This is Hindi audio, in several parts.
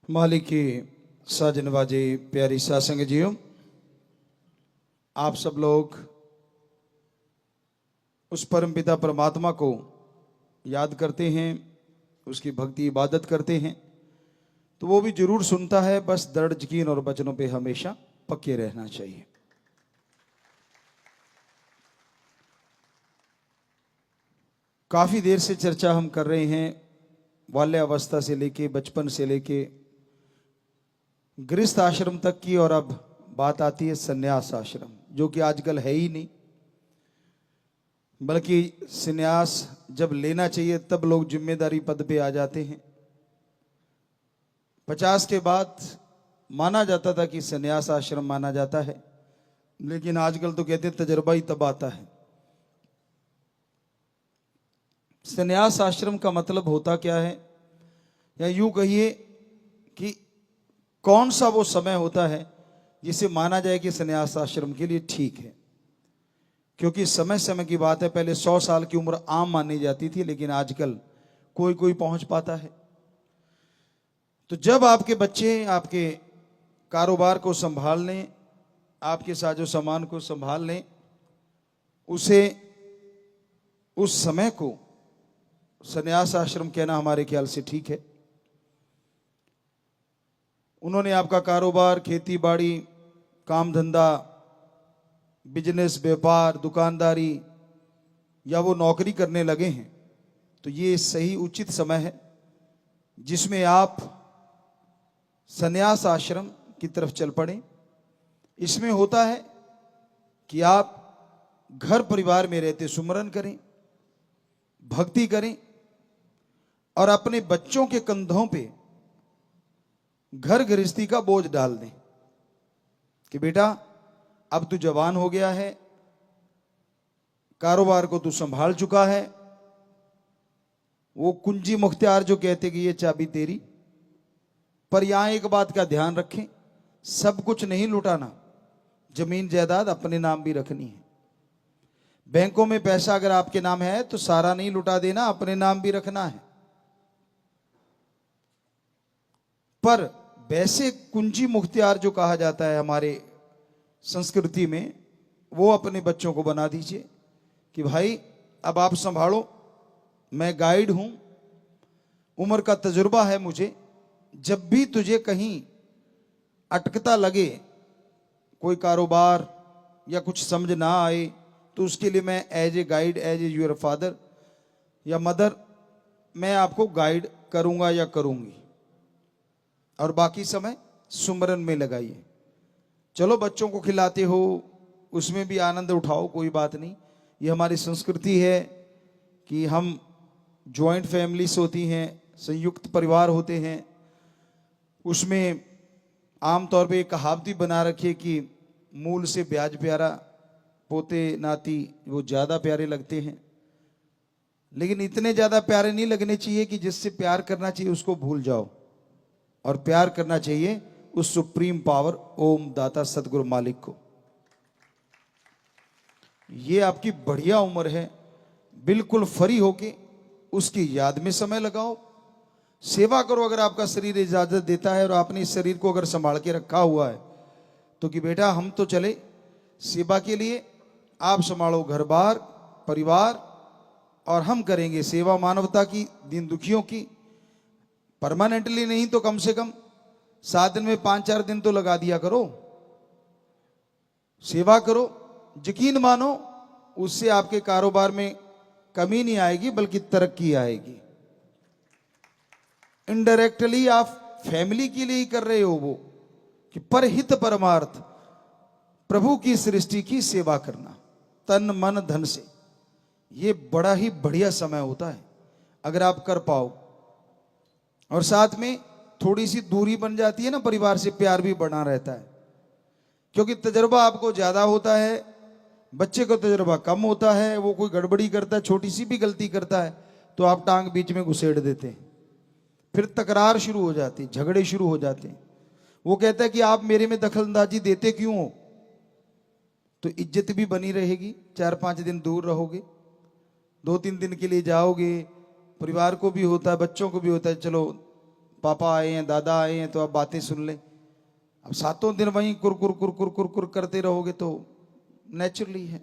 मालिक की साजन बाजे प्यारी सासंग जियो, आप सब लोग उस परमपिता परमात्मा को याद करते हैं, उसकी भक्ति इबादत करते हैं तो वो भी जरूर सुनता है। बस दृढ़ यकीन और वचनों पे हमेशा पक्के रहना चाहिए। काफी देर से चर्चा हम कर रहे हैं, बाल्यावस्था से लेके, बचपन से लेके गृहस्थ आश्रम तक की, और अब बात आती है संन्यास आश्रम, जो कि आजकल है ही नहीं। बल्कि संन्यास जब लेना चाहिए तब लोग जिम्मेदारी पद पे आ जाते हैं। 50 के बाद माना जाता था कि संन्यास आश्रम माना जाता है, लेकिन आजकल तो कहते हैं तजर्बा ही तब आता है। संन्यास आश्रम का मतलब होता क्या है, या यूं कहिए कि कौन सा वो समय होता है जिसे माना जाए कि संन्यास आश्रम के लिए ठीक है। क्योंकि समय समय की बात है, पहले 100 साल की उम्र आम मानी जाती थी, लेकिन आजकल कोई कोई पहुंच पाता है। तो जब आपके बच्चे आपके कारोबार को संभाल लें, आपके साजो सामान को संभाल लें, उसे उस समय को संन्यास आश्रम कहना हमारे ख्याल से ठीक है। उन्होंने आपका कारोबार, खेती बाड़ी, काम धंधा, बिजनेस, व्यापार, दुकानदारी, या वो नौकरी करने लगे हैं, तो ये सही उचित समय है जिसमें आप संन्यास आश्रम की तरफ चल पड़े। इसमें होता है कि आप घर परिवार में रहते सुमरन करें, भक्ति करें, और अपने बच्चों के कंधों पे घर गृहस्थी का बोझ डाल दें कि बेटा अब तू जवान हो गया है, कारोबार को तू संभाल चुका है। वो कुंजी मुख्तियार जो कहते कि ये चाबी तेरी। पर यहां एक बात का ध्यान रखें, सब कुछ नहीं लुटाना, जमीन जायदाद अपने नाम भी रखनी है। बैंकों में पैसा अगर आपके नाम है तो सारा नहीं लुटा देना, अपने नाम भी रखना है। पर वैसे कुंजी मुख्तियार जो कहा जाता है हमारे संस्कृति में, वो अपने बच्चों को बना दीजिए कि भाई अब आप संभालो, मैं गाइड हूं, उम्र का तजुर्बा है मुझे, जब भी तुझे कहीं अटकता लगे, कोई कारोबार या कुछ समझ ना आए, तो उसके लिए मैं as a guide, as a your father या मदर, मैं आपको गाइड करूंगा या करूंगी। और बाकी समय सुमरन में लगाइए। चलो बच्चों को खिलाते हो, उसमें भी आनंद उठाओ, कोई बात नहीं। ये हमारी संस्कृति है कि हम जॉइंट फैमिलीज होती हैं, संयुक्त परिवार होते हैं। उसमें आमतौर पे एक कहावत भी बना रखी है कि मूल से ब्याज प्यारा, पोते नाती वो ज़्यादा प्यारे लगते हैं। लेकिन इतने ज़्यादा प्यारे नहीं लगने चाहिए कि जिससे प्यार करना चाहिए उसको भूल जाओ, और प्यार करना चाहिए उस सुप्रीम पावर ओम दाता सतगुरु मालिक को। ये आपकी बढ़िया उम्र है, बिल्कुल फ्री होके उसकी याद में समय लगाओ, सेवा करो। अगर आपका शरीर इजाजत देता है और आपने इस शरीर को अगर संभाल के रखा हुआ है तो कि बेटा हम तो चले सेवा के लिए, आप संभालो घर बार परिवार, और हम करेंगे सेवा मानवता की, दीन दुखियों की। परमानेंटली नहीं तो कम से कम 7 दिन में 5-4 दिन तो लगा दिया करो, सेवा करो। यकीन मानो उससे आपके कारोबार में कमी नहीं आएगी बल्कि तरक्की आएगी। इनडायरेक्टली आप फैमिली के लिए ही कर रहे हो वो, कि परहित परमार्थ, प्रभु की सृष्टि की सेवा करना तन मन धन से। ये बड़ा ही बढ़िया समय होता है अगर आप कर पाओ। और साथ में थोड़ी सी दूरी बन जाती है ना परिवार से, प्यार भी बना रहता है। क्योंकि तजर्बा आपको ज्यादा होता है, बच्चे को तजर्बा कम होता है। वो कोई गड़बड़ी करता है, छोटी सी भी गलती करता है तो आप टांग बीच में घुसेड़ देते हैं, फिर तकरार शुरू हो जाती है, झगड़े शुरू हो जाते हैं। वो कहता है कि आप मेरे में दखलंदाजी देते क्यों हो? तो इज्जत भी बनी रहेगी। 4-5 दिन दूर रहोगे, 2-3 दिन के लिए जाओगे, परिवार को भी होता है, बच्चों को भी होता है, चलो पापा आए हैं, दादा आए हैं, तो आप बातें सुन लें। अब सातों दिन वहीं कुरकुर कुरकुर कुरकुर करते रहोगे तो नेचुरली है।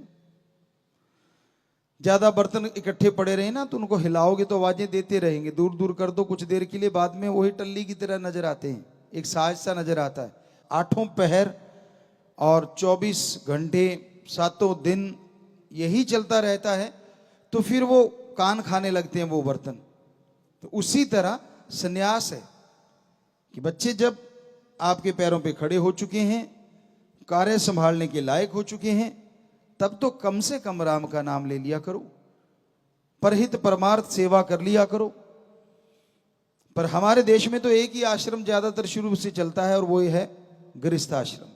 ज्यादा बर्तन इकट्ठे पड़े रहे ना तो उनको हिलाओगे तो आवाजें देते रहेंगे। दूर दूर कर दो कुछ देर के लिए, बाद में वही टल्ली की तरह नजर आते हैं, एक साज सा नजर आता है। आठों पहर और 24 घंटे सातों दिन यही चलता रहता है, तो फिर वो कान खाने लगते हैं वो बर्तन। तो उसी तरह संन्यास है कि बच्चे जब आपके पैरों पे खड़े हो चुके हैं, कार्य संभालने के लायक हो चुके हैं, तब तो कम से कम राम का नाम ले लिया करो, परहित परमार्थ सेवा कर लिया करो। पर हमारे देश में तो एक ही आश्रम ज्यादातर शुरू से चलता है और वो है गृहस्थ आश्रम,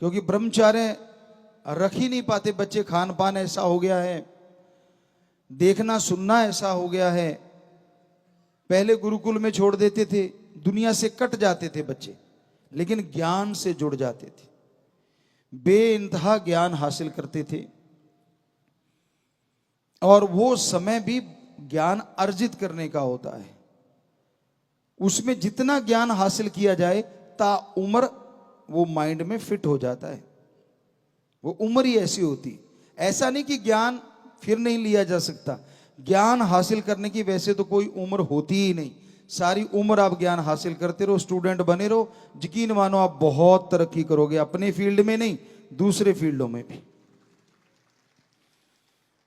क्योंकि ब्रह्मचार्य रख ही नहीं पाते बच्चे। खान पान ऐसा हो गया है, देखना सुनना ऐसा हो गया है। पहले गुरुकुल में छोड़ देते थे, दुनिया से कट जाते थे बच्चे, लेकिन ज्ञान से जुड़ जाते थे, बेइंतहा ज्ञान हासिल करते थे। और वो समय भी ज्ञान अर्जित करने का होता है। उसमें जितना ज्ञान हासिल किया जाए ता उम्र वो माइंड में फिट हो जाता है। वो उम्र ही ऐसी होती, ऐसा नहीं कि ज्ञान फिर नहीं लिया जा सकता। ज्ञान हासिल करने की वैसे तो कोई उम्र होती ही नहीं, सारी उम्र आप ज्ञान हासिल करते रहो, स्टूडेंट बने रहो, यकीन मानो आप बहुत तरक्की करोगे, अपने फील्ड में नहीं दूसरे फील्डों में भी।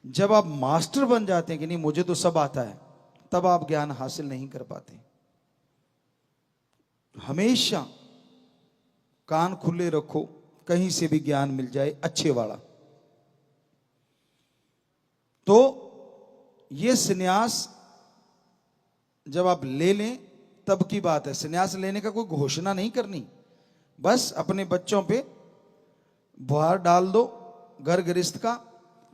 जब आप मास्टर बन जाते हैं कि नहीं मुझे तो सब आता है, तब आप ज्ञान हासिल नहीं कर पाते। हमेशा कान खुले रखो, कहीं से भी ज्ञान मिल जाए अच्छे वाला। तो ये संन्यास जब आप ले लें तब की बात है। संन्यास लेने का कोई घोषणा नहीं करनी, बस अपने बच्चों पे भार डाल दो घर गृहस्थ का,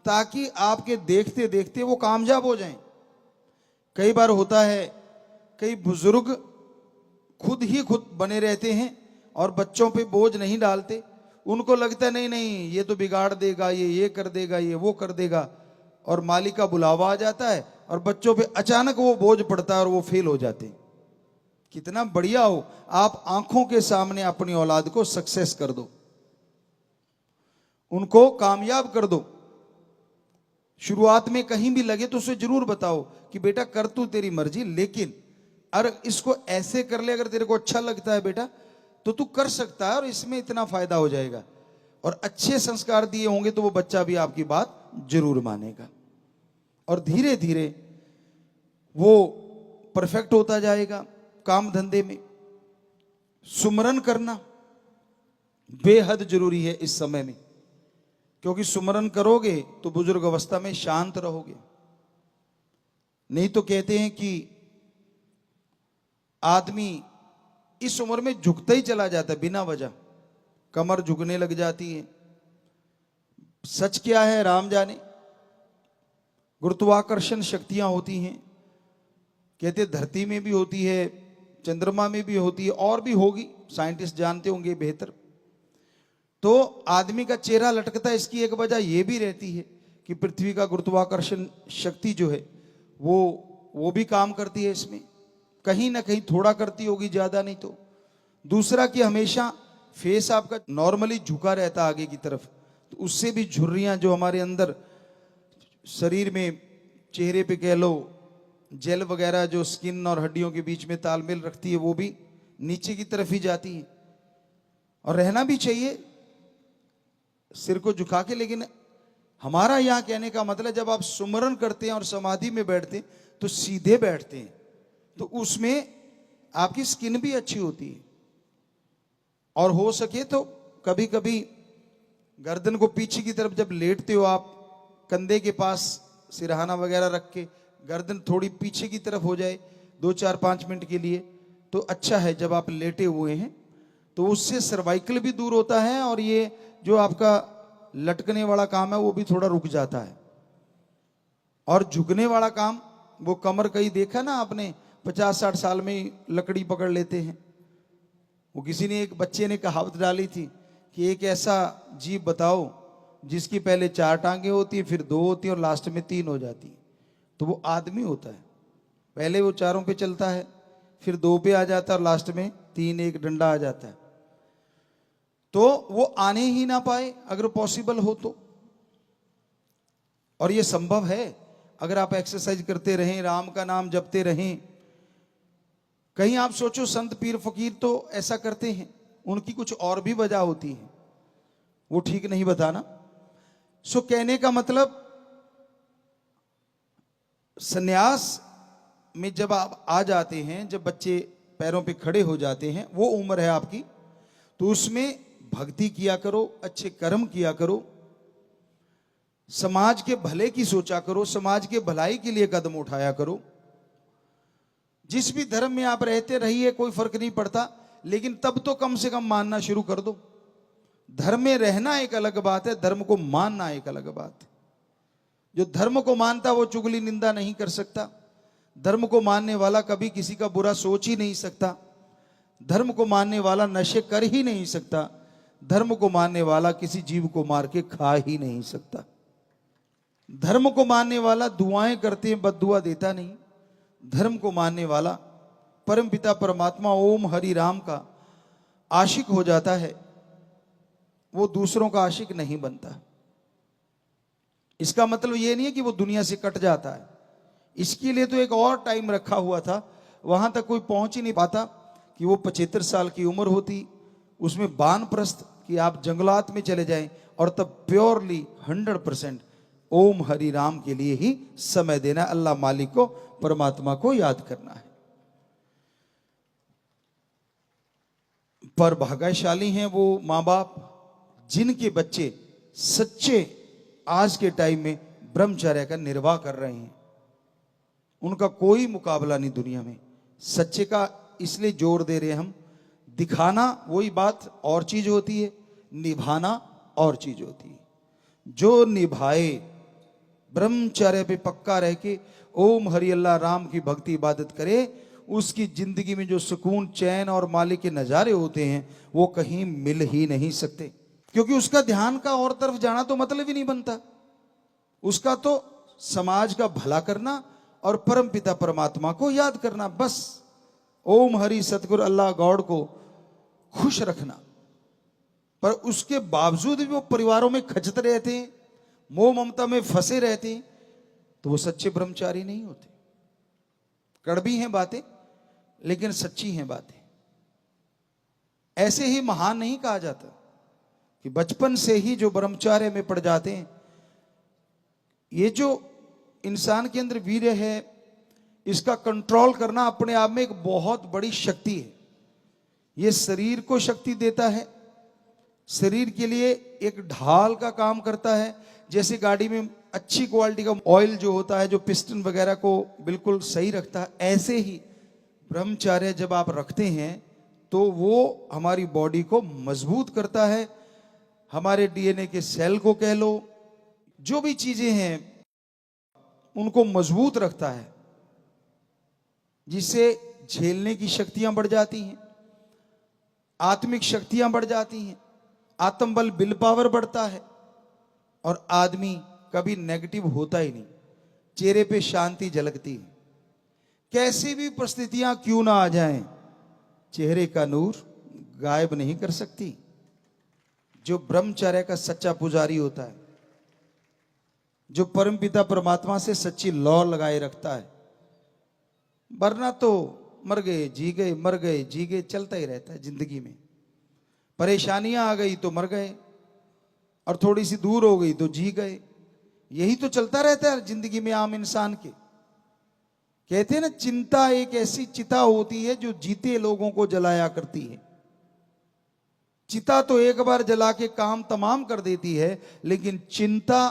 ताकि आपके देखते देखते वो कामयाब हो जाएं। कई बार होता है कई बुजुर्ग खुद ही खुद बने रहते हैं और बच्चों पे बोझ नहीं डालते। उनको लगता है नहीं नहीं ये तो बिगाड़ देगा, ये कर देगा, ये वो कर देगा, और मालिक का बुलावा आ जाता है और बच्चों पे अचानक वो बोझ पड़ता है और वो फेल हो जाते हैं। कितना बढ़िया हो, आप आंखों के सामने अपनी औलाद को सक्सेस कर दो, उनको कामयाब कर दो। शुरुआत में कहीं भी लगे तो उसे जरूर बताओ कि बेटा कर तू तेरी मर्जी, लेकिन अगर इसको ऐसे कर ले, अगर तेरे को अच्छा लगता है बेटा तो तू कर सकता है और इसमें इतना फायदा हो जाएगा। और अच्छे संस्कार दिए होंगे तो वो बच्चा भी आपकी बात जरूर मानेगा और धीरे धीरे वो परफेक्ट होता जाएगा। काम धंधे में सुमरन करना बेहद जरूरी है इस समय में, क्योंकि सुमरन करोगे तो बुजुर्ग अवस्था में शांत रहोगे। नहीं तो कहते हैं कि आदमी इस उम्र में झुकता ही चला जाता है बिना वजह, कमर झुकने लग जाती है। सच क्या है राम जाने। गुरुत्वाकर्षण शक्तियां होती हैं, कहते धरती में भी होती है, चंद्रमा में भी होती है, और भी होगी, साइंटिस्ट जानते होंगे बेहतर। तो आदमी का चेहरा लटकता है, इसकी एक वजह यह भी रहती है कि पृथ्वी का गुरुत्वाकर्षण शक्ति जो है वो भी काम करती है इसमें, कहीं ना कहीं थोड़ा करती होगी, ज्यादा नहीं तो। दूसरा कि हमेशा फेस आपका नॉर्मली झुका रहता आगे की तरफ, तो उससे भी झुर्रियां जो हमारे अंदर शरीर में चेहरे पे कह लो जेल वगैरह जो स्किन और हड्डियों के बीच में तालमेल रखती है, वो भी नीचे की तरफ ही जाती है। और रहना भी चाहिए सिर को झुका के, लेकिन हमारा यहां कहने का मतलब जब आप सुमरन करते हैं और समाधि में बैठते हैं तो सीधे बैठते हैं, तो उसमें आपकी स्किन भी अच्छी होती है। और हो सके तो कभी कभी गर्दन को पीछे की तरफ जब लेटते हो आप, कंधे के पास सिरहाना वगैरह रख के गर्दन थोड़ी पीछे की तरफ हो जाए 2-4-5 मिनट के लिए, तो अच्छा है। जब आप लेटे हुए हैं तो उससे सर्वाइकल भी दूर होता है और ये जो आपका लटकने वाला काम है वो भी थोड़ा रुक जाता है। और झुकने वाला काम, वो कमर कहीं देखा ना आपने, 50-60 साल में ही लकड़ी पकड़ लेते हैं। वो किसी ने, एक बच्चे ने कहावत डाली थी कि एक ऐसा जीव बताओ जिसकी पहले 4 टांगे होती है, फिर 2 होती है और लास्ट में 3 हो जाती है। तो वो आदमी होता है, पहले वो चारों पे चलता है, फिर 2 पे आ जाता है और लास्ट में 3 1 डंडा आ जाता है। तो वो आने ही ना पाए अगर पॉसिबल हो तो। और ये संभव है अगर आप एक्सरसाइज करते रहें, राम का नाम जपते रहें। कहीं आप सोचो संत पीर फकीर तो ऐसा करते हैं, उनकी कुछ और भी वजह होती है, वो ठीक नहीं बताना। सो कहने का मतलब सन्यास में जब आप आ जाते हैं, जब बच्चे पैरों पे खड़े हो जाते हैं, वो उम्र है आपकी, तो उसमें भक्ति किया करो, अच्छे कर्म किया करो, समाज के भले की सोचा करो, समाज के भलाई के लिए कदम उठाया करो। जिस भी धर्म में आप रहते रहिए, कोई फर्क नहीं पड़ता, लेकिन तब तो कम से कम मानना शुरू कर दो। धर्म में रहना एक अलग बात है, धर्म को मानना एक अलग बात है। जो धर्म को मानता वो चुगली निंदा नहीं कर सकता। धर्म को मानने वाला कभी किसी का बुरा सोच ही नहीं सकता। धर्म को मानने वाला नशे कर ही नहीं सकता। धर्म को मानने वाला किसी जीव को मार के खा ही नहीं सकता। धर्म को मानने वाला दुआएं करते हैं, बद्दुआ देता नहीं। धर्म को मानने वाला परम पिता परमात्मा ओम हरि राम का आशिक हो जाता है, वो दूसरों का आशिक नहीं बनता। इसका मतलब ये नहीं है कि वो दुनिया से कट जाता है। इसके लिए तो एक और टाइम रखा हुआ था, वहां तक कोई पहुंच ही नहीं पाता कि वो 75 साल की उम्र होती, उसमें वानप्रस्थ कि आप जंगलात में चले जाएं और तब प्योरली 100% ओम हरि राम के लिए ही समय देना, अल्लाह मालिक को, परमात्मा को याद करना है। पर भाग्यशाली हैं वो माँ बाप जिनके बच्चे सच्चे आज के टाइम में ब्रह्मचर्य का निर्वाह कर रहे हैं। उनका कोई मुकाबला नहीं दुनिया में। सच्चे का इसलिए जोर दे रहे हैं हम, दिखाना वही बात और चीज होती है, निभाना और चीज होती है। जो निभाए, ब्रह्मचर्य पे पक्का रह के ओम हरि अल्लाह राम की भक्ति इबादत करे, उसकी जिंदगी में जो सुकून, चैन और मालिक के नजारे होते हैं वो कहीं मिल ही नहीं सकते। क्योंकि उसका ध्यान का और तरफ जाना तो मतलब ही नहीं बनता। उसका तो समाज का भला करना और परम पिता परमात्मा को याद करना, बस ओम हरि सतगुरु अल्लाह गॉड को खुश रखना। पर उसके बावजूद भी वो परिवारों में खचते रहते हैं, मोह ममता में फंसे रहते हैं, तो वो सच्चे ब्रह्मचारी नहीं होते। कड़वी हैं बातें लेकिन सच्ची हैं बातें। ऐसे ही महान नहीं कहा जाता कि बचपन से ही जो ब्रह्मचार्य में पड़ जाते हैं। ये जो इंसान के अंदर वीर्य है, इसका कंट्रोल करना अपने आप में एक बहुत बड़ी शक्ति है। ये शरीर को शक्ति देता है, शरीर के लिए एक ढाल का काम करता है। जैसे गाड़ी में अच्छी क्वालिटी का ऑयल जो होता है, जो पिस्टन वगैरह को बिल्कुल सही रखता है, ऐसे ही ब्रह्मचर्य जब आप रखते हैं तो वो हमारी बॉडी को मजबूत करता है, हमारे डीएनए के सेल को कह लो, जो भी चीजें हैं उनको मजबूत रखता है, जिससे झेलने की शक्तियां बढ़ जाती हैं, आत्मिक शक्तियां बढ़ जाती हैं, आत्मबल, विल पावर बढ़ता है और आदमी कभी नेगेटिव होता ही नहीं। चेहरे पे शांति झलकती है। कैसी भी परिस्थितियां क्यों ना आ जाएं, चेहरे का नूर गायब नहीं कर सकती। जो ब्रह्मचर्य का सच्चा पुजारी होता है, जो परमपिता परमात्मा से सच्ची लौ लगाए रखता है, वरना तो मर गए जी गए, मर गए जी गए, चलता ही रहता है जिंदगी में। परेशानियां आ गई तो मर गए, और थोड़ी सी दूर हो गई तो जी गए। यही तो चलता रहता है जिंदगी में आम इंसान के। कहते हैं ना, चिंता एक ऐसी चिता होती है जो जीते लोगों को जलाया करती है। चिता तो एक बार जला के काम तमाम कर देती है, लेकिन चिंता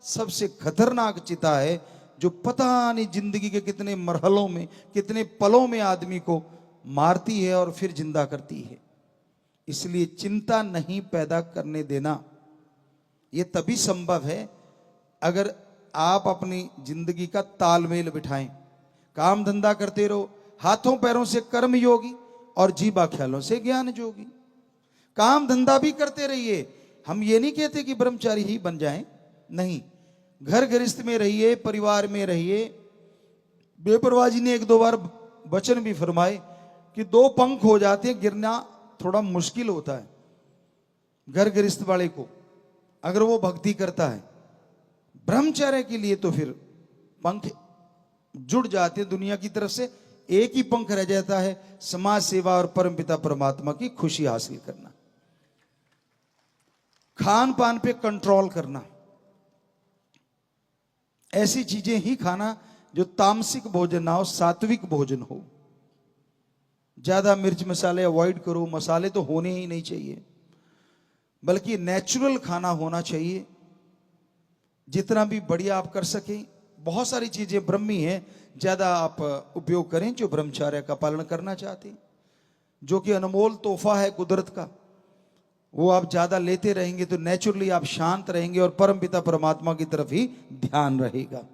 सबसे खतरनाक चिता है, जो पता नहीं जिंदगी के कितने मरहलों में, कितने पलों में आदमी को मारती है और फिर जिंदा करती है। इसलिए चिंता नहीं पैदा करने देना। ये तभी संभव है अगर आप अपनी जिंदगी का तालमेल बिठाएं। काम धंधा करते रहो, हाथों पैरों से कर्म योगी और जीवा ख्यालों से ज्ञान जोगी। काम धंधा भी करते रहिए। हम ये नहीं कहते कि ब्रह्मचारी ही बन जाएं, नहीं, घर गृहस्थ में रहिए, परिवार में रहिए। बेपरवाह जी ने 1-2 बार वचन भी फरमाए कि दो पंख हो जाते हैं, गिरना थोड़ा मुश्किल होता है घर गृहस्थ वाले को, अगर वो भक्ति करता है। ब्रह्मचर्य के लिए तो फिर पंख जुड़ जाते हैं दुनिया की तरफ से, एक ही पंख रह जाता है, समाज सेवा और परमपिता परमात्मा की खुशी हासिल करना, खान पान पे कंट्रोल करना, ऐसी चीजें ही खाना जो तामसिक भोजन ना हो, सात्विक भोजन हो। ज्यादा मिर्च मसाले अवॉइड करो, मसाले तो होने ही नहीं चाहिए, बल्कि नेचुरल खाना होना चाहिए, जितना भी बढ़िया आप कर सकें। बहुत सारी चीजें ब्रह्मी हैं, ज्यादा आप उपयोग करें जो ब्रह्मचर्य का पालन करना चाहते हैं, जो कि अनमोल तोहफा है कुदरत का, वो आप ज्यादा लेते रहेंगे तो नेचुरली आप शांत रहेंगे और परमपिता परमात्मा की तरफ ही ध्यान रहेगा।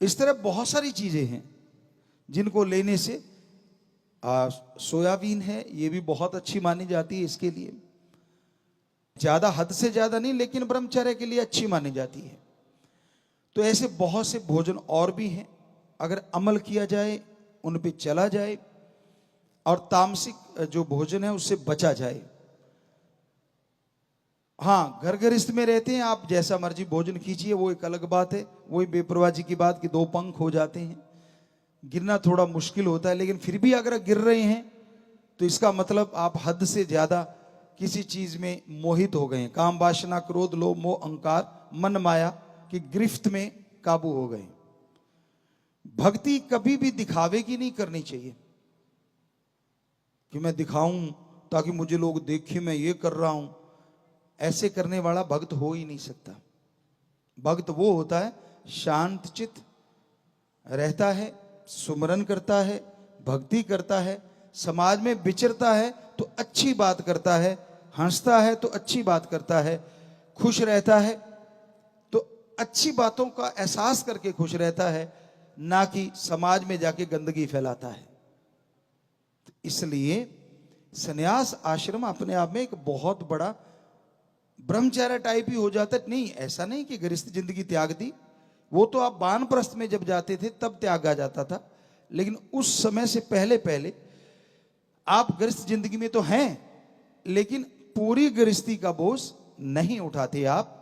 इस तरह बहुत सारी चीजें हैं जिनको लेने से, सोयाबीन है, ये भी बहुत अच्छी मानी जाती है, इसके लिए ज्यादा, हद से ज्यादा नहीं, लेकिन ब्रह्मचर्य के लिए अच्छी मानी जाती है। तो ऐसे बहुत से भोजन और भी हैं, अगर अमल किया जाए, उन पे चला जाए और तामसिक जो भोजन है उससे बचा जाए। हाँ, घर गृहस्थ में रहते हैं आप, जैसा मर्जी भोजन कीजिए, वो एक अलग बात है। वही बेपरवाही की बात कि दो पंख हो जाते हैं, गिरना थोड़ा मुश्किल होता है, लेकिन फिर भी अगर गिर रहे हैं तो इसका मतलब आप हद से ज्यादा किसी चीज में मोहित हो गए हैं, काम वासना क्रोध लोभ मोह अहंकार मन माया की गिरफ्त में काबू हो गए। भक्ति कभी भी दिखावे की नहीं करनी चाहिए कि मैं दिखाऊं ताकि मुझे लोग देखें मैं ये कर रहा हूं। ऐसे करने वाला भक्त हो ही नहीं सकता। भक्त वो होता है शांत चित्त रहता है, सुमरन करता है, भक्ति करता है, समाज में विचरता है तो अच्छी बात करता है, हंसता है तो अच्छी बात करता है, खुश रहता है तो अच्छी बातों का एहसास करके खुश रहता है, ना कि समाज में जाके गंदगी फैलाता है। तो इसलिए संन्यास आश्रम अपने आप में एक बहुत बड़ा ब्रह्मचर्य टाइप ही हो जाता है। नहीं, ऐसा नहीं कि गृहस्थ जिंदगी त्याग दी, वो तो आप वानप्रस्थ में जब जाते थे तब त्यागा जाता था, लेकिन उस समय से पहले पहले आप गृहस्थ जिंदगी में तो हैं, लेकिन पूरी गृहस्थी का बोझ नहीं उठाते आप,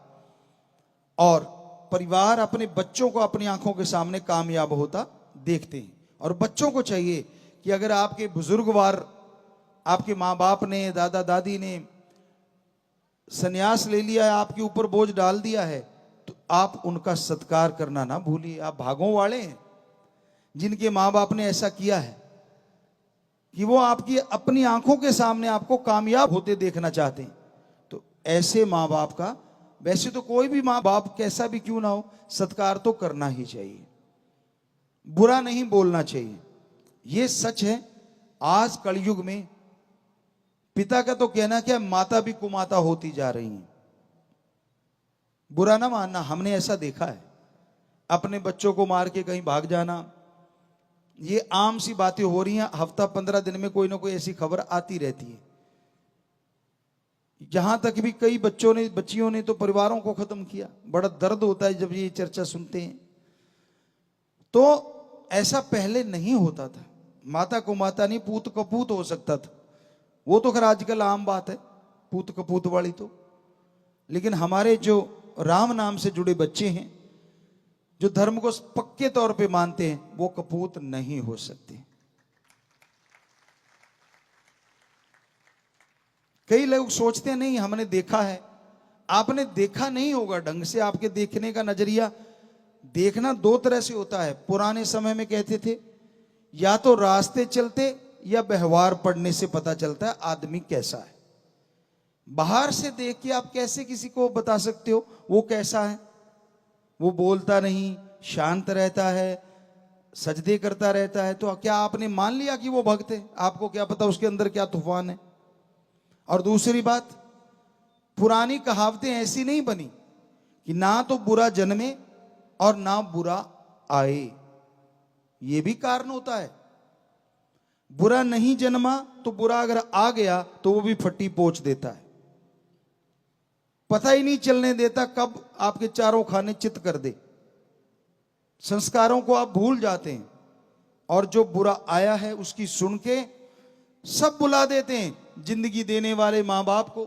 और परिवार अपने बच्चों को अपनी आंखों के सामने कामयाब होता देखते हैं। और बच्चों को चाहिए कि अगर आपके बुजुर्गवार, आपके माँ बाप ने, दादा दादी ने संन्यास ले लिया है, आपके ऊपर बोझ डाल दिया है, तो आप उनका सत्कार करना ना भूलिए। आप भागों वाले हैं जिनके माँ बाप ने ऐसा किया है कि वो आपकी अपनी आंखों के सामने आपको कामयाब होते देखना चाहते हैं। तो ऐसे माँ बाप का, वैसे तो कोई भी माँ बाप कैसा भी क्यों ना हो, सत्कार तो करना ही चाहिए, बुरा नहीं बोलना चाहिए। ये सच है। आज कलयुग में पिता का तो कहना क्या, माता भी कुमाता होती जा रही हैं। बुरा ना मानना, हमने ऐसा देखा है। अपने बच्चों को मार के कहीं भाग जाना, ये आम सी बातें हो रही हैं। हफ्ता 15 दिन में कोई ना कोई ऐसी खबर आती रहती है। यहां तक भी कई बच्चों ने, बच्चियों ने तो परिवारों को खत्म किया। बड़ा दर्द होता है जब ये चर्चा सुनते हैं। तो ऐसा पहले नहीं होता था। माता को माता नहीं, पूत कपूत हो सकता था। वो तो खैर आजकल आम बात है, पूत कपूत वाली तो। लेकिन हमारे जो राम नाम से जुड़े बच्चे हैं, जो धर्म को पक्के तौर पे मानते हैं, वो कपूत नहीं हो सकते। कई लोग सोचते हैं नहीं हमने देखा है। आपने देखा नहीं होगा ढंग से। आपके देखने का नजरिया, देखना दो तरह से होता है। पुराने समय में कहते थे या तो रास्ते चलते या व्यवहार पढ़ने से पता चलता है आदमी कैसा है। बाहर से देख के आप कैसे किसी को बता सकते हो वो कैसा है? वो बोलता नहीं, शांत रहता है, सजदे करता रहता है, तो क्या आपने मान लिया कि वो भक्त है? आपको क्या पता उसके अंदर क्या तूफान है। और दूसरी बात, पुरानी कहावतें ऐसी नहीं बनी कि ना तो बुरा जन्मे और ना बुरा आए। ये भी कारण होता है। बुरा नहीं जन्मा तो बुरा अगर आ गया तो वो भी फट्टी पोंछ देता है, पता ही नहीं चलने देता कब आपके चारों खाने चित कर दे। संस्कारों को आप भूल जाते हैं। और जो बुरा आया है उसकी सुन के सब बुला देते हैं जिंदगी देने वाले माँ बाप को।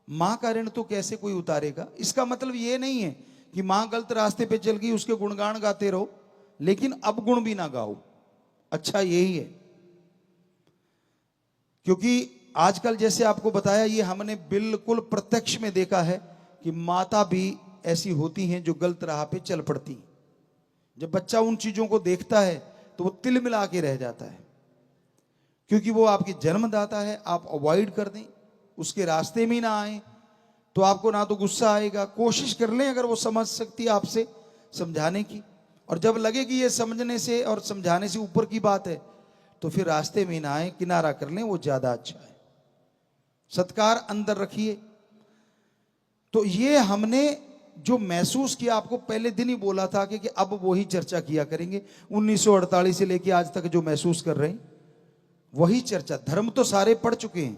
माँ का ऋण तो कैसे कोई उतारेगा। इसका मतलब ये नहीं है कि माँ गलत रास्ते पे चल गई उसके गुणगान गाते रहो, लेकिन अब गुण भी ना गाओ। अच्छा यही है, क्योंकि आजकल जैसे आपको बताया, ये हमने बिल्कुल प्रत्यक्ष में देखा है कि माता भी ऐसी होती हैं जो गलत राह पे चल पड़ती हैं। जब बच्चा उन चीजों को देखता है तो वो तिल मिला के रह जाता है, क्योंकि वो आपकी जन्मदाता है। आप अवॉइड कर दें, उसके रास्ते में ना आए, तो आपको ना तो गुस्सा आएगा। कोशिश कर लें अगर वो समझ सकती है आपसे समझाने की, और जब लगे कि ये समझने से और समझाने से ऊपर की बात है तो फिर रास्ते में ना आए, किनारा कर लें, वो ज्यादा अच्छा है। सत्कार अंदर रखिए। तो ये हमने जो महसूस किया, आपको पहले दिन ही बोला था कि अब वही चर्चा किया करेंगे। 1948 से लेके आज तक जो महसूस कर रहे हैं वही चर्चा। धर्म तो सारे पढ़ चुके हैं,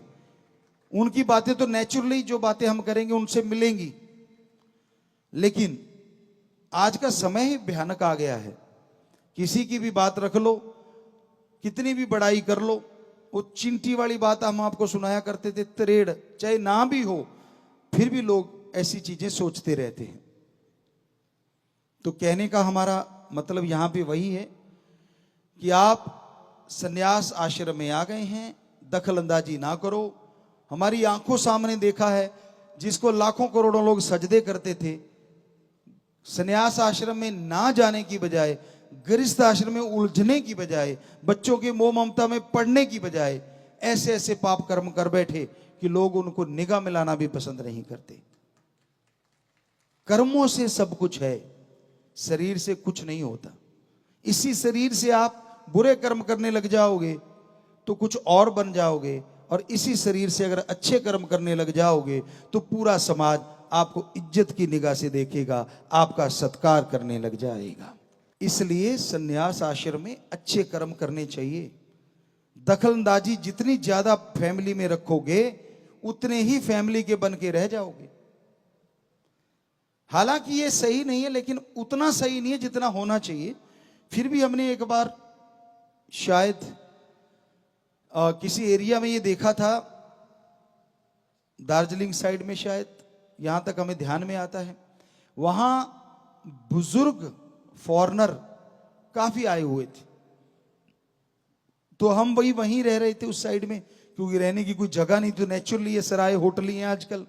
उनकी बातें तो नेचुरली जो बातें हम करेंगे उनसे मिलेंगी, लेकिन आज का समय ही भयानक आ गया है। किसी की भी बात रख लो, कितनी भी बड़ाई कर लो, वो चिंटी वाली बात हम आपको सुनाया करते थे, त्रेड़ चाहे ना भी हो फिर भी लोग ऐसी चीजें सोचते रहते हैं। तो कहने का हमारा मतलब यहां पे वही है कि आप संन्यास आश्रम में आ गए हैं, दखल अंदाजी ना करो। हमारी आंखों सामने देखा है, जिसको लाखों करोड़ों लोग सजदे करते थे, संन्यास आश्रम में ना जाने की बजाय, गृहस्थ आश्रम में उलझने की बजाय, बच्चों की मोह ममता में पड़ने की बजाय ऐसे ऐसे पाप कर्म कर बैठे कि लोग उनको निगाह मिलाना भी पसंद नहीं करते। कर्मों से सब कुछ है, शरीर से कुछ नहीं होता। इसी शरीर से आप बुरे कर्म करने लग जाओगे तो कुछ और बन जाओगे, और इसी शरीर से अगर अच्छे कर्म करने लग जाओगे तो पूरा समाज आपको इज्जत की निगाह से देखेगा, आपका सत्कार करने लग जाएगा। इसलिए संन्यास आश्रम में अच्छे कर्म करने चाहिए। दखलंदाजी जितनी ज्यादा फैमिली में रखोगे उतने ही फैमिली के बन के रह जाओगे। हालांकि ये सही नहीं है, लेकिन उतना सही नहीं है जितना होना चाहिए। फिर भी हमने एक बार शायद किसी एरिया में ये देखा था, दार्जिलिंग साइड में शायद, यहां तक हमें ध्यान में आता है, वहां बुजुर्ग फॉरेनर काफी आए हुए थे। तो हम वहीं रह रहे थे उस साइड में, क्योंकि रहने की कोई जगह नहीं, तो नेचुरली ये सराय होटल ही हैं आजकल,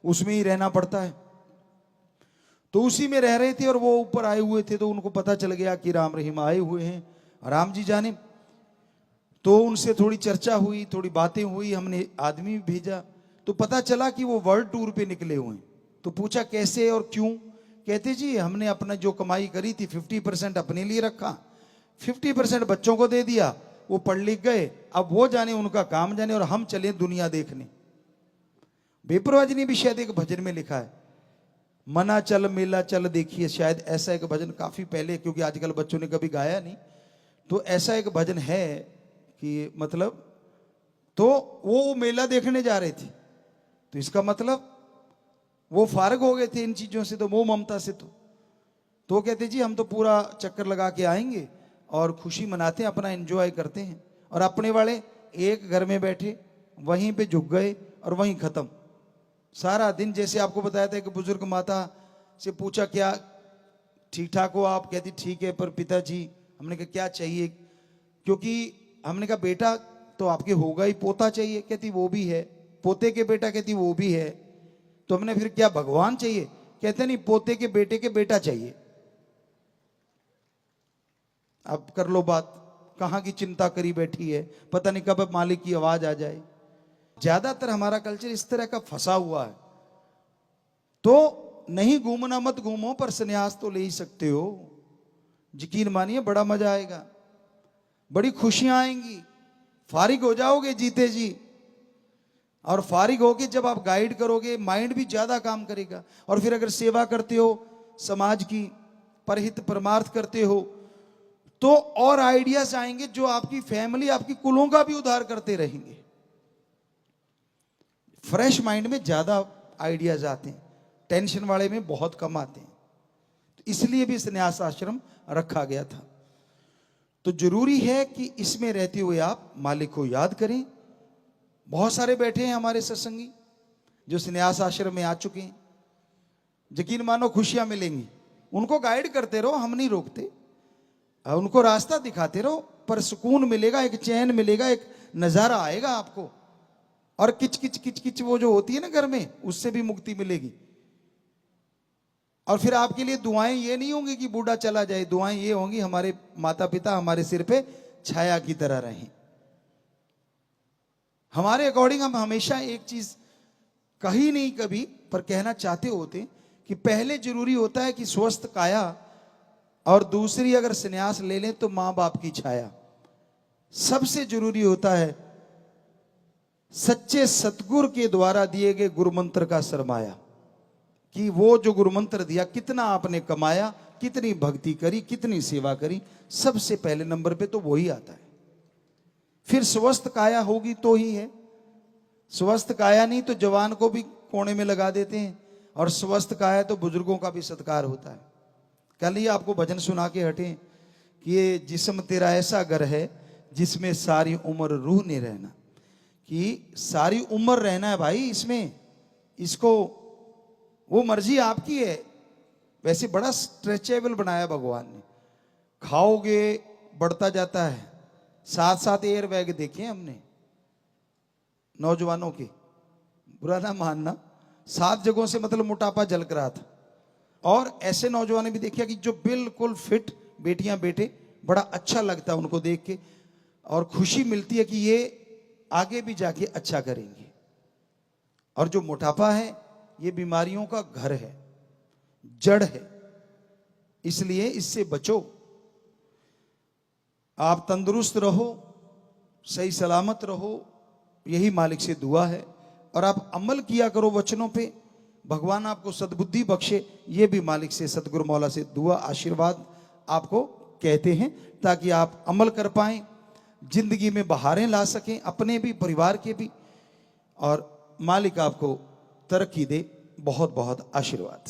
उसमें ही रहना पड़ता है। तो उसी में रह रहे थे और वो ऊपर आए हुए थे, तो उनको पता चल गया कि राम रहीम आए हुए हैं, राम जी जाने। तो उनसे थोड़ी चर्चा हुई, थोड़ी बातें हुई, हमने आदमी भेजा, तो पता चला कि वो वर्ल्ड टूर पे निकले हुए हैं। तो पूछा कैसे और क्यों, कहते जी हमने अपना जो कमाई करी थी 50% अपने लिए रखा, 50% बच्चों को दे दिया, वो पढ़ लिख गए, अब वो जाने उनका काम जाने, और हम चले दुनिया देखने। बेपरवाह ने भी शायद एक भजन में लिखा है, मना चल मेला चल देखिए, शायद ऐसा एक भजन काफी पहले, क्योंकि आजकल बच्चों ने कभी गाया नहीं, तो ऐसा एक भजन है कि मतलब, तो वो मेला देखने जा रहे थे, तो इसका मतलब वो फारग हो गए थे इन चीजों से, तो मोह ममता से। तो कहते जी हम तो पूरा चक्कर लगा के आएंगे और खुशी मनाते हैं, अपना एंजॉय करते हैं। और अपने वाले एक घर में बैठे, वहीं पे झुक गए और वहीं खत्म सारा दिन। जैसे आपको बताया था कि बुजुर्ग माता से पूछा क्या ठीक ठाक हो आप, कहती ठीक है, पर पिताजी, हमने कहा क्या चाहिए, क्योंकि हमने कहा बेटा तो आपके होगा ही, पोता चाहिए, कहती वो भी है, पोते के बेटा, कहती वो भी है। तो हमने फिर क्या भगवान चाहिए, कहते नहीं पोते के बेटे के बेटा चाहिए। अब कर लो बात, कहां की चिंता करी बैठी है, पता नहीं कब मालिक की आवाज आ जाए। ज्यादातर हमारा कल्चर इस तरह का फंसा हुआ है। तो नहीं घूमना मत घूमो, पर संन्यास तो ले ही सकते हो। यकीन मानिए बड़ा मजा आएगा, बड़ी खुशियां आएंगी, फारिग हो जाओगे जीते जी। और फारिग होके जब आप गाइड करोगे, माइंड भी ज्यादा काम करेगा। और फिर अगर सेवा करते हो समाज की, परहित परमार्थ करते हो, तो और आइडियाज आएंगे जो आपकी फैमिली, आपकी कुलों का भी उद्धार करते रहेंगे। फ्रेश माइंड में ज्यादा आइडियाज आते हैं, टेंशन वाले में बहुत कम आते हैं। तो इसलिए भी संन्यास आश्रम रखा गया था। तो जरूरी है कि इसमें रहते हुए आप मालिक को याद करें। बहुत सारे बैठे हैं हमारे सत्संगी जो संन्यास आश्रम में आ चुके हैं, यकीन मानो खुशियां मिलेंगी। उनको गाइड करते रहो, हम नहीं रोकते, उनको रास्ता दिखाते रहो, पर सुकून मिलेगा, एक चैन मिलेगा, एक नजारा आएगा आपको। और किच किच किच किच वो जो होती है ना घर में, उससे भी मुक्ति मिलेगी। और फिर आपके लिए दुआएं ये नहीं होंगी कि बूढ़ा चला जाए, दुआएं ये होंगी हमारे माता पिता हमारे सिर पे छाया की तरह रहें। हमारे अकॉर्डिंग हम हमेशा एक चीज कही नहीं कभी, पर कहना चाहते होते कि पहले जरूरी होता है कि स्वस्थ काया, और दूसरी अगर संन्यास ले लें तो मां बाप की छाया। सबसे जरूरी होता है सच्चे सतगुरु के द्वारा दिए गए गुरु मंत्र का सरमाया, कि वो जो गुरु मंत्र दिया कितना आपने कमाया, कितनी भक्ति करी, कितनी सेवा करी, सबसे पहले नंबर पे तो वही आता है। फिर स्वस्थ काया होगी तो ही है। स्वस्थ काया नहीं तो जवान को भी कोने में लगा देते हैं, और स्वस्थ काया तो बुजुर्गों का भी सत्कार होता है। कल ही आपको भजन सुना के हटे कि ये जिस्म तेरा ऐसा घर है जिसमें सारी उम्र रूह ने रहना, कि सारी उम्र रहना है भाई इसमें, इसको वो मर्जी आपकी है। वैसे बड़ा स्ट्रेचेबल बनाया भगवान ने, खाओगे बढ़ता जाता है। साथ साथ एयर बैग देखे हमने नौजवानों के, बुरा ना मानना, 7 जगहों से मतलब मोटापा झलक रहा था। और ऐसे नौजवान भी देखिए कि जो बिल्कुल फिट, बेटियां बेटे, बड़ा अच्छा लगता है उनको देख के, और खुशी मिलती है कि ये आगे भी जाके अच्छा करेंगे। और जो मोटापा है ये बीमारियों का घर है, जड़ है, इसलिए इससे बचो। आप तंदुरुस्त रहो, सही सलामत रहो, यही मालिक से दुआ है। और आप अमल किया करो वचनों पे, भगवान आपको सद्बुद्धि बख्शे, ये भी मालिक से, सतगुरु मौला से दुआ आशीर्वाद आपको कहते हैं, ताकि आप अमल कर पाएं, जिंदगी में बहारें ला सकें, अपने भी परिवार के भी, और मालिक आपको तरक्की दे। बहुत बहुत आशीर्वाद।